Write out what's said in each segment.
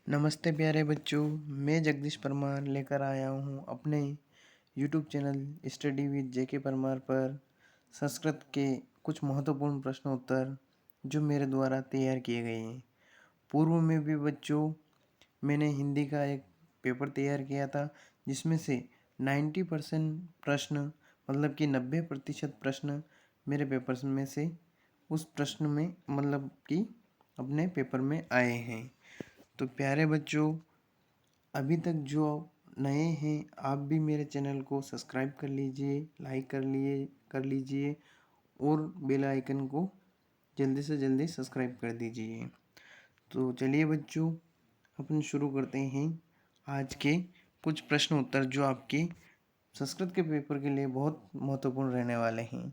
नमस्ते प्यारे बच्चों। मैं जगदीश परमार लेकर आया हूँ अपने यूट्यूब चैनल स्टडी विद जेके परमार पर संस्कृत के कुछ महत्वपूर्ण प्रश्न उत्तर जो मेरे द्वारा तैयार किए गए हैं। पूर्व में भी बच्चों मैंने हिंदी का एक पेपर तैयार किया था जिसमें से 90% प्रश्न मतलब कि 90% प्रश्न मेरे पेपर में से उस प्रश्न में मतलब कि अपने पेपर में आए हैं। तो प्यारे बच्चों, अभी तक जो नए हैं आप भी मेरे चैनल को सब्सक्राइब कर लीजिए, लाइक कर लीजिए और बेल आइकन को जल्दी से जल्दी सब्सक्राइब कर दीजिए। तो चलिए बच्चों, अपन शुरू करते हैं आज के कुछ प्रश्न उत्तर जो आपके संस्कृत के पेपर के लिए बहुत महत्वपूर्ण रहने वाले हैं।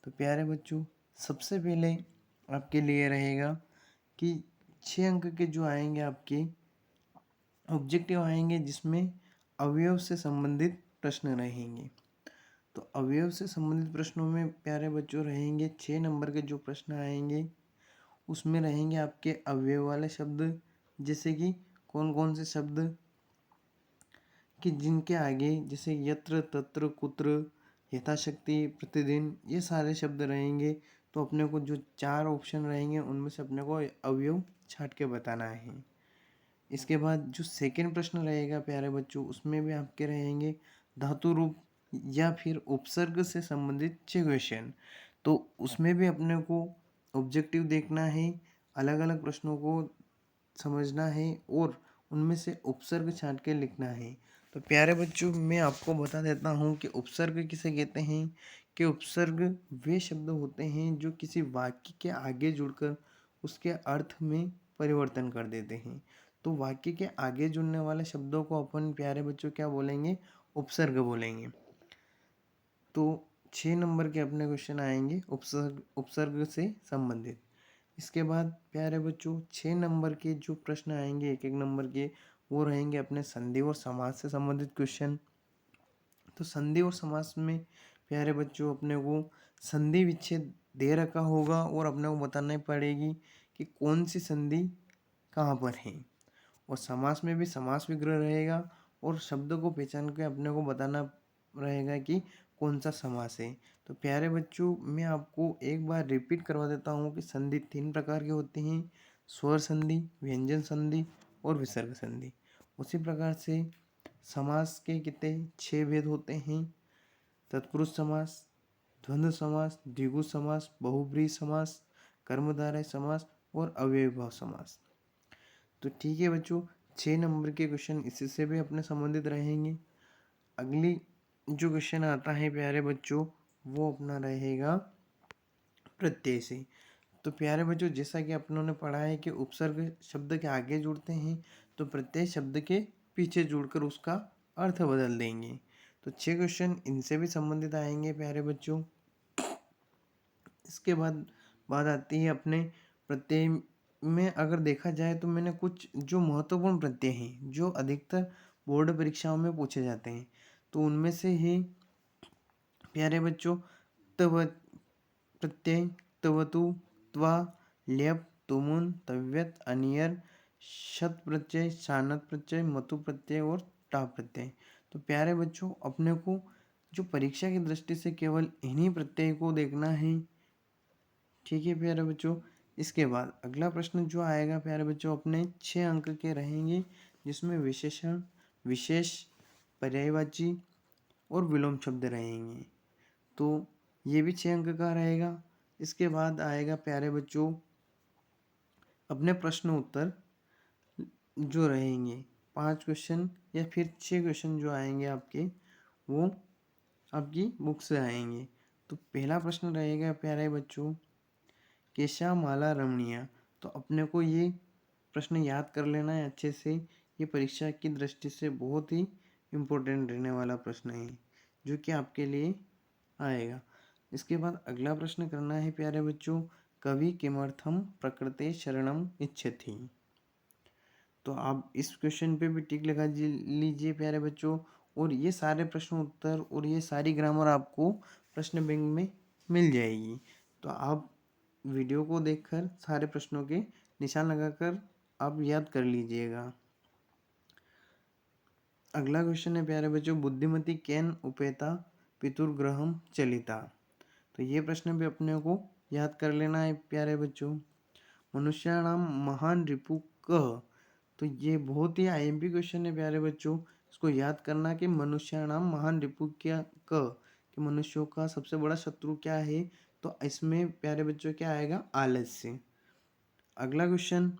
तो प्यारे बच्चों, सबसे पहले आपके लिए रहेगा कि 6 अंक के जो आएंगे आपके ऑब्जेक्टिव आएंगे जिसमें अवयव से संबंधित प्रश्न रहेंगे। तो अवयव से संबंधित प्रश्नों में प्यारे बच्चों रहेंगे 6 नंबर के जो प्रश्न आएंगे उसमें रहेंगे आपके अवयव वाले शब्द, जैसे कि कौन कौन से शब्द कि जिनके आगे जैसे यत्र तत्र कुत्र यथाशक्ति प्रतिदिन ये सारे शब्द रहेंगे। तो अपने को जो 4 ऑप्शन रहेंगे उनमें से अपने को अवयव छाट के बताना है। इसके बाद जो सेकंड प्रश्न रहेगा प्यारे बच्चों उसमें भी आपके रहेंगे धातु रूप या फिर उपसर्ग से संबंधित 6 क्वेश्चन। तो उसमें भी अपने को ऑब्जेक्टिव देखना है, अलग अलग प्रश्नों को समझना है और उनमें से उपसर्ग छांट के लिखना है। तो प्यारे बच्चों, मैं आपको बता देता हूँ कि उपसर्ग किसे कहते हैं। कि उपसर्ग वे शब्द होते हैं जो किसी वाक्य के आगे जुड़कर उसके अर्थ में परिवर्तन कर देते हैं। तो वाक्य के आगे जुड़ने वाले शब्दों को अपन प्यारे बच्चों क्या बोलेंगे, उपसर्ग बोलेंगे। तो 6 नंबर के अपने क्वेश्चन आएंगे उपसर्ग से संबंधित। इसके बाद प्यारे बच्चों 6 नंबर के जो प्रश्न आएंगे एक एक नंबर के वो रहेंगे अपने संधि और समास से संबंधित क्वेश्चन। तो संधि और समास में प्यारे बच्चों अपने को संधि विच्छेद दे रखा होगा और अपने को बताना पड़ेगी कि कौन सी संधि कहाँ पर है। और समास में भी समास विग्रह रहेगा और शब्द को पहचान के अपने को बताना रहेगा कि कौन सा समास है। तो प्यारे बच्चों, मैं आपको एक बार रिपीट करवा देता हूँ कि संधि 3 प्रकार की होती हैं, स्वर संधि, व्यंजन संधि और विसर्ग संधि। उसी प्रकार से समास के कितने 6 भेद होते हैं, तत्पुरुष समास, द्वंद्व समास, द्विगु समास, बहुब्रीहि समास, कर्मधारय समास और अव्ययीभाव समास। तो ठीक है बच्चों, 6 नंबर के क्वेश्चन इससे भी अपने संबंधित रहेंगे। अगली जो क्वेश्चन आता है प्यारे बच्चों वो अपना रहेगा प्रत्यय से। तो प्यारे बच्चों, जैसा कि अपनों ने पढ़ा है कि उपसर्ग शब्द के आगे जुड़ते हैं तो प्रत्यय शब्द के पीछे जुड़कर उसका अर्थ बदल देंगे। तो 6 क्वेश्चन इनसे भी संबंधित आएंगे प्यारे बच्चों। इसके बाद बात आती है अपने प्रत्यय में। अगर देखा जाए तो मैंने कुछ जो महत्वपूर्ण प्रत्यय हैं जो अधिकतर बोर्ड परीक्षाओं में पूछे जाते हैं तो उनमें से ही प्यारे बच्चों तव प्रत्यय, तवतु, त्वा, ल्यप, तुमुन, तव्यत, अनियर, शत प्रत्यय, शानत प्रत्यय, मतु प्रत्यय और टा प्रत्यय। तो प्यारे बच्चों, अपने को जो परीक्षा की दृष्टि से केवल इन्हीं प्रत्यय को देखना है। ठीक है प्यारे बच्चों। इसके बाद अगला प्रश्न जो आएगा प्यारे बच्चों अपने 6 अंक के रहेंगे जिसमें विशेषण, विशेष, पर्यायवाची और विलोम शब्द रहेंगे। तो ये भी 6 अंक का रहेगा। इसके बाद आएगा प्यारे बच्चों अपने प्रश्न उत्तर जो रहेंगे 5 क्वेश्चन या फिर 6 क्वेश्चन जो आएंगे आपके वो आपकी बुक से आएंगे। तो पहला प्रश्न रहेगा प्यारे बच्चों केशा माला रमणीय। तो अपने को ये प्रश्न याद कर लेना है अच्छे से। ये परीक्षा की दृष्टि से बहुत ही इम्पोर्टेंट रहने वाला प्रश्न है जो कि आपके लिए आएगा। इसके बाद अगला प्रश्न करना है प्यारे बच्चों कवि किमर्थम प्रकृते शरणम इच्छति। तो आप इस क्वेश्चन पे भी टिक लगा लीजिए प्यारे बच्चों। और ये सारे प्रश्न उत्तर और ये सारी ग्रामर आपको प्रश्न बैंक में मिल जाएगी। तो आप वीडियो को देखकर सारे प्रश्नों के निशान लगाकर आप याद कर लीजिएगा। अगला क्वेश्चन है प्यारे बच्चों, बुद्धिमती केन उपेता पितुर्ग्रहम चलिता। तो ये प्रश्न भी अपने को याद कर लेना है प्यारे बच्चों। मनुष्याणाम महान रिपु कः। तो ये बहुत ही आईएमपी क्वेश्चन है प्यारे बच्चों। इसको याद करना कि मनुष्याणाम महान रिपु क्या क, कि मनुष्यों का सबसे बड़ा शत्रु क्या है। तो इसमें प्यारे बच्चों क्या आएगा, आलस्य। अगला क्वेश्चन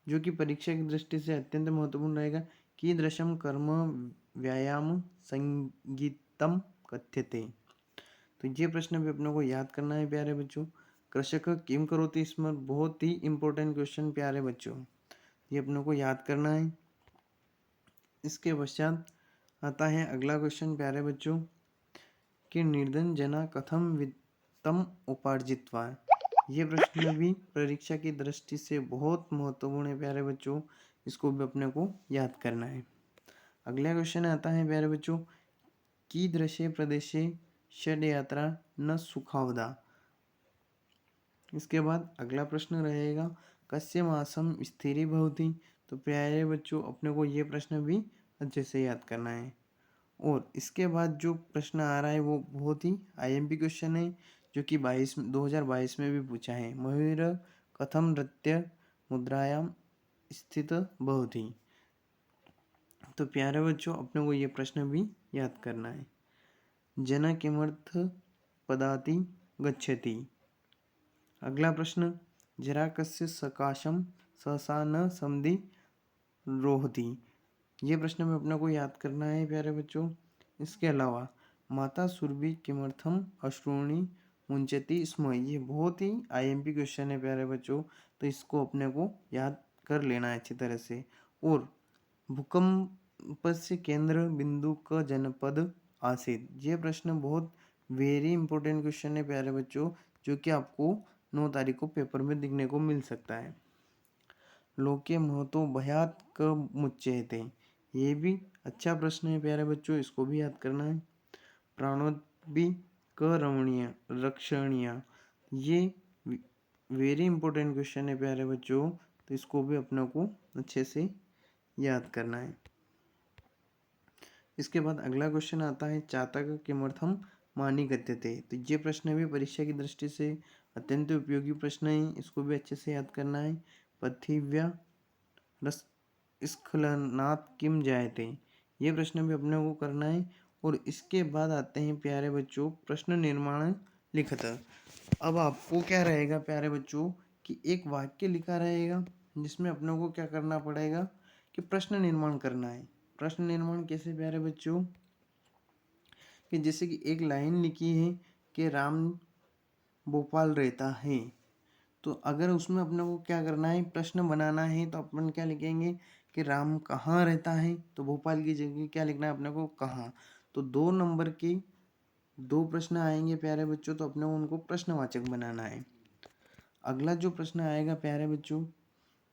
जो कि परीक्षा की दृष्टि से अत्यंत महत्वपूर्ण रहेगा, कीदृशम कर्म व्यायाम संगीतम कथ्यते। तो ये प्रश्न भी अपने को याद करना है प्यारे बच्चों। कृषक किम करोति स्म, बहुत ही इंपॉर्टेंट क्वेश्चन प्यारे बच्चों, ये अपने को याद करना है। इसके पश्चात आता है अगला क्वेश्चन प्यारे बच्चों, कि निर्धन जना कथम वित्तम उपार्जित्वा। ये प्रश्न भी परीक्षा की दृष्टि से बहुत महत्वपूर्ण है प्यारे बच्चों, इसको भी अपने को याद करना है। अगला क्वेश्चन आता है प्यारे बच्चों, कीदृशे प्रदेशे षड यात्रा न सुखावदा। इसके बाद अगला प्रश्न रहेगा, कस्य मासम स्थिरी भवति। तो प्यारे बच्चों अपने को ये प्रश्न भी अच्छे से याद करना है। और इसके बाद जो प्रश्न आ रहा है वो बहुत ही आईएमपी क्वेश्चन है, जो कि 2022 में भी पूछा है। मयूर कथम नृत्य मुद्रायाम स्थित भवति। तो प्यारे बच्चों अपने को ये प्रश्न भी याद करना है। जन किमर्थ पदाति गच्छति। अगला प्रश्न, जरा कस्य सकाशम सहसा न समधि रोहति। ये प्रश्न में अपने को याद करना है प्यारे बच्चों। इसके अलावा माता सुरभि किमर्थम अश्रूणि मुंचती स्म। ये बहुत ही आईएमपी क्वेश्चन है प्यारे बच्चों, तो इसको अपने को याद कर लेना है अच्छी तरह से। और भूकंप से केंद्र बिंदु का जनपद आसीत। ये प्रश्न बहुत वेरी इंपॉर्टेंट क्वेश्चन है प्यारे बच्चों, जो कि आपको 9 तारीख को पेपर में दिखने को मिल सकता है। लोके महतो भयात क मुच्यते। ये भी अच्छा प्रश्न है प्यारे बच्चों, इसको भी याद करना है। प्राणोद्भि क रमणीय रक्षणीय। ये वेरी इंपॉर्टेंट क्वेश्चन है प्यारे बच्चों, तो इसको भी अपने को अच्छे से याद करना है। इसके बाद अगला क्वेश्चन आता है, चातक किमर्थम मानी गत्यते। तो ये प्रश्न भी परीक्षा की दृष्टि से अत्यंत उपयोगी प्रश्न है, इसको भी अच्छे से याद करना है। पृथिव्या स्खलनात् किम जायते। ये प्रश्न भी अपने को करना है। और इसके बाद आते हैं प्यारे बच्चों प्रश्न निर्माण लिखत। अब आपको क्या रहेगा प्यारे बच्चों, कि एक वाक्य लिखा रहेगा जिसमें अपने को क्या करना पड़ेगा, कि प्रश्न निर्माण करना है। प्रश्न निर्माण कैसे प्यारे बच्चों, कि जैसे कि एक लाइन लिखी है कि राम भोपाल रहता है। तो अगर उसमें अपने को क्या करना है, प्रश्न बनाना है, तो अपन क्या लिखेंगे कि राम कहाँ रहता है। तो भोपाल की जगह क्या लिखना है अपने को, कहाँ। तो 2 नंबर के 2 प्रश्न आएंगे प्यारे बच्चों, तो अपने को उनको प्रश्नवाचक बनाना है। अगला जो प्रश्न आएगा प्यारे बच्चों,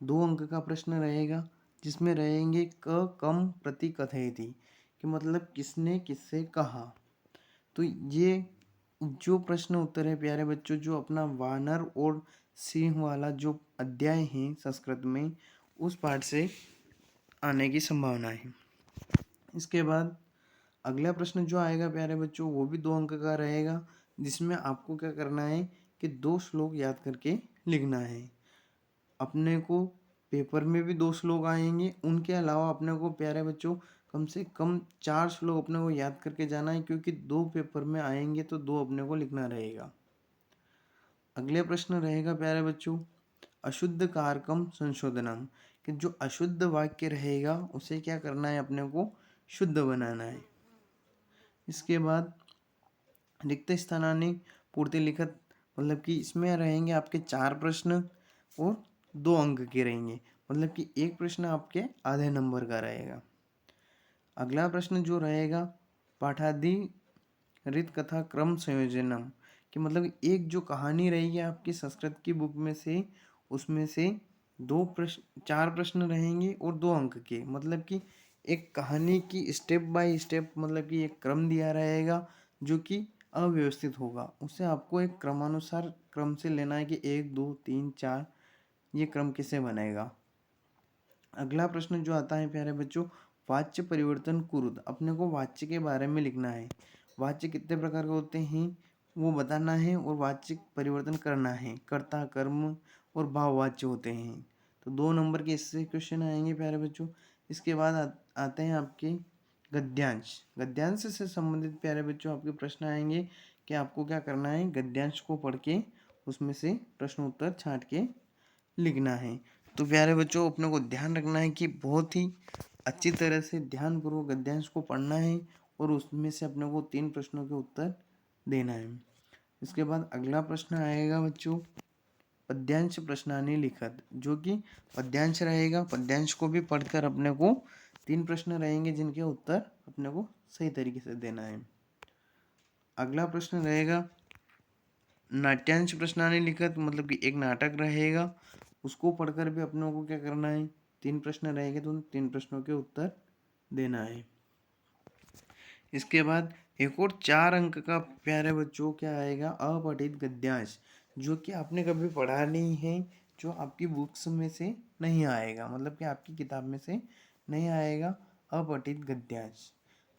2 अंक का प्रश्न रहेगा, जिसमें रहेंगे क कम प्रति कथयति, कि मतलब किसने किससे कहा। तो ये जो प्रश्न उत्तर है प्यारे बच्चों, जो अपना वानर और सिंह वाला जो अध्याय है संस्कृत में, उस पाठ से आने की संभावना है। इसके बाद अगला प्रश्न जो आएगा प्यारे बच्चों, वो भी 2 अंक का रहेगा, जिसमें आपको क्या करना है कि 2 श्लोक याद करके लिखना है। अपने को पेपर में भी 2 श्लोक आएंगे, उनके अलावा अपने को प्यारे बच्चों कम से कम 4 श्लोक अपने को याद करके जाना है, क्योंकि 2 पेपर में आएंगे तो 2 अपने को लिखना रहेगा। अगले प्रश्न रहेगा प्यारे बच्चों, अशुद्ध कारकम संशोधनम, कि जो अशुद्ध वाक्य रहेगा उसे क्या करना है, अपने को शुद्ध बनाना है। इसके बाद रिक्त स्थानानि पूर्ति लिखत, मतलब कि इसमें रहेंगे आपके 4 प्रश्न और 2 अंक के रहेंगे, मतलब कि एक प्रश्न आपके आधे नंबर का रहेगा। अगला प्रश्न जो रहेगा, पाठादि रित कथा क्रम संयोजनम, कि मतलब एक जो कहानी रहेगी आपकी संस्कृत की बुक में से, उसमें से 4 प्रश्न रहेंगे और 2 अंक के, मतलब कि एक कहानी की स्टेप बाय स्टेप, मतलब कि एक क्रम दिया रहेगा जो कि अव्यवस्थित होगा, उसे आपको एक क्रमानुसार क्रम से लेना है कि 1 2 3 4 ये क्रम कैसे बनेगा। अगला प्रश्न जो आता है प्यारे बच्चों, वाच्य परिवर्तन कुरुद, अपने को वाच्य के बारे में लिखना है। वाच्य कितने प्रकार के होते हैं वो बताना है और वाच्य परिवर्तन करना है। कर्ता, कर्म और भाववाच्य होते हैं। तो 2 नंबर के इससे क्वेश्चन आएंगे प्यारे बच्चों। इसके बाद आते हैं आपके गद्यांश। गद्यांश से संबंधित प्यारे बच्चों आपके प्रश्न आएंगे कि आपको क्या करना है, गद्यांश को पढ़ के उसमें से प्रश्न उत्तर छांट के लिखना है। तो प्यारे बच्चों अपने को ध्यान रखना है कि बहुत ही अच्छी तरह से ध्यानपूर्वक गद्यांश को पढ़ना है और उसमें से अपने को 3 प्रश्नों के उत्तर देना है। इसके बाद अगला प्रश्न आएगा बच्चों पद्यांश प्रश्नानि लिखत, जो कि पद्यांश रहेगा। पद्यांश को भी पढ़कर अपने को 3 प्रश्न रहेंगे जिनके उत्तर अपने को सही तरीके से देना है। अगला प्रश्न रहेगा नाट्यांश प्रश्नानि लिखत, मतलब कि एक नाटक रहेगा, उसको पढ़कर भी अपनों को क्या करना है, 3 प्रश्न रहेंगे तो उन 3 प्रश्नों के उत्तर देना है। इसके बाद एक और 4 अंक का प्यारे बच्चों क्या आएगा, अपठित गद्यांश, जो कि आपने कभी पढ़ा नहीं है, जो आपकी बुक्स में से नहीं आएगा, मतलब कि आपकी किताब में से नहीं आएगा, अपठित गद्यांश।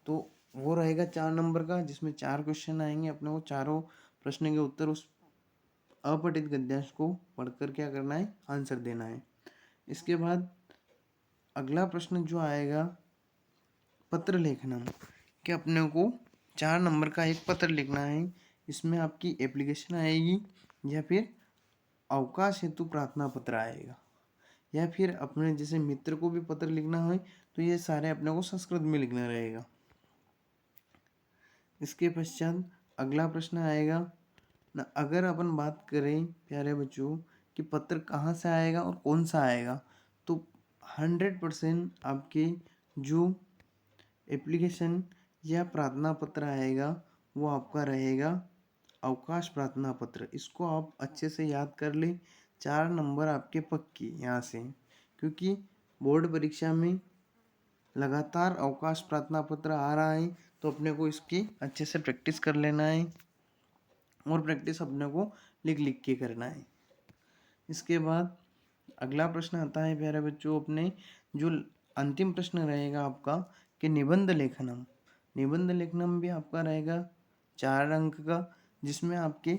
तो वो रहेगा 4 नंबर का, जिसमें 4 क्वेश्चन आएंगे। अपने को चारों प्रश्न के उत्तर उस अपठित गद्यांश को पढ़कर क्या करना है, आंसर देना है। इसके बाद अगला प्रश्न जो आएगा पत्र लेखनम, कि अपने को 4 नंबर का एक पत्र लिखना है। इसमें आपकी एप्लीकेशन आएगी या फिर अवकाश हेतु प्रार्थना पत्र आएगा, या फिर अपने जैसे मित्र को भी पत्र लिखना हो तो ये सारे अपने को संस्कृत में लिखना रहेगा। इसके पश्चात अगला प्रश्न आएगा ना, अगर अपन बात करें प्यारे बच्चों कि पत्र कहाँ से आएगा और कौन सा आएगा, तो 100% आपके जो एप्लीकेशन या प्रार्थना पत्र आएगा वो आपका रहेगा अवकाश प्रार्थना पत्र। इसको आप अच्छे से याद कर ले, 4 नंबर आपके पक्के यहाँ से, क्योंकि बोर्ड परीक्षा में लगातार अवकाश प्रार्थना पत्र आ रहा है, तो अपने को इसकी अच्छे से प्रैक्टिस कर लेना है और प्रैक्टिस अपने को लिख लिख के करना है। इसके बाद अगला प्रश्न आता है प्यारे बच्चों, अपने जो अंतिम प्रश्न रहेगा आपका कि निबंध लेखनम। निबंध लेखनम भी आपका रहेगा 4 अंक का, जिसमें आपके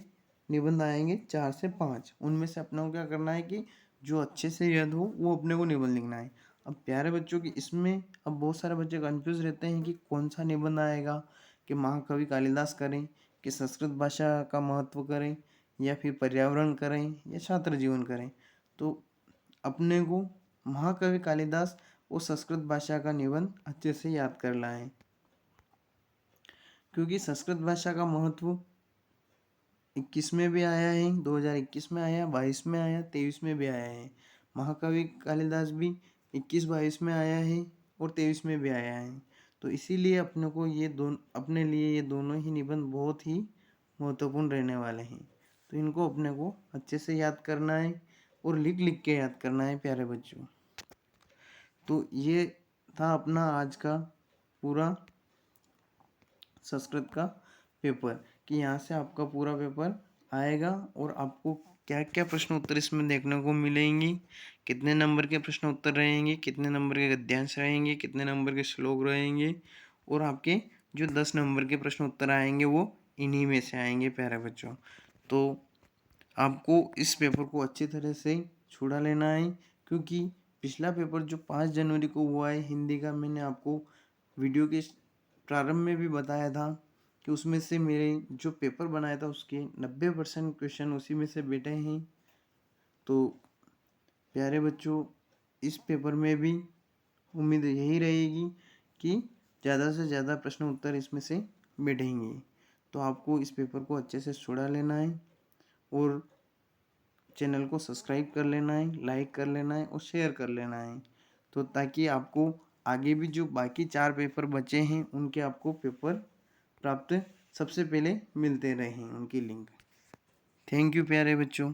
निबंध आएंगे 4 से 5। उनमें से अपने को क्या करना है कि जो अच्छे से याद हो वो अपने को निबंध लिखना है। अब प्यारे बच्चों की इसमें अब बहुत सारे बच्चे कंफ्यूज रहते हैं कि कौन सा निबंध आएगा, कि महाकवि कालिदास करें, कि संस्कृत भाषा का महत्व करें, या फिर पर्यावरण करें, या छात्र जीवन करें। तो अपने को महाकवि कालिदास और संस्कृत भाषा का निबंध अच्छे से याद करना है, क्योंकि संस्कृत भाषा का महत्व 21 में भी आया है, 2021 में आया, 22 में आया, 23 में भी आया है। महाकवि कालिदास भी 21-22 में आया है और 23 में भी आया है। तो इसीलिए अपने को अपने लिए ये दोनों ही निबंध बहुत ही महत्वपूर्ण रहने वाले हैं। तो इनको अपने को अच्छे से याद करना है और लिख लिख के याद करना है प्यारे बच्चों। तो ये था अपना आज का पूरा संस्कृत का पेपर, कि यहाँ से आपका पूरा पेपर आएगा और आपको क्या क्या प्रश्न उत्तर इसमें देखने को मिलेंगी, कितने नंबर के प्रश्न उत्तर रहेंगे, कितने नंबर के गद्यांश रहेंगे, कितने नंबर के श्लोक रहेंगे, और आपके जो 10 नंबर के प्रश्न उत्तर आएंगे वो इन्हीं में से आएंगे प्यारे बच्चों। तो आपको इस पेपर को अच्छी तरह से छुड़ा लेना है, क्योंकि पिछला पेपर जो 5 जनवरी को हुआ है हिंदी का, मैंने आपको वीडियो के प्रारंभ में भी बताया था कि उसमें से मेरे जो पेपर बनाया था उसके 90% क्वेश्चन उसी में से बैठे हैं। तो प्यारे बच्चों इस पेपर में भी उम्मीद यही रहेगी कि ज़्यादा से ज़्यादा प्रश्न उत्तर इसमें से बैठेंगे। तो आपको इस पेपर को अच्छे से छुड़ा लेना है और चैनल को सब्सक्राइब कर लेना है, लाइक कर लेना है और शेयर कर लेना है, तो ताकि आपको आगे भी जो बाकी 4 पेपर बचे हैं उनके आपको पेपर प्राप्त सबसे पहले मिलते रहें, उनकी लिंक। थैंक यू प्यारे बच्चों।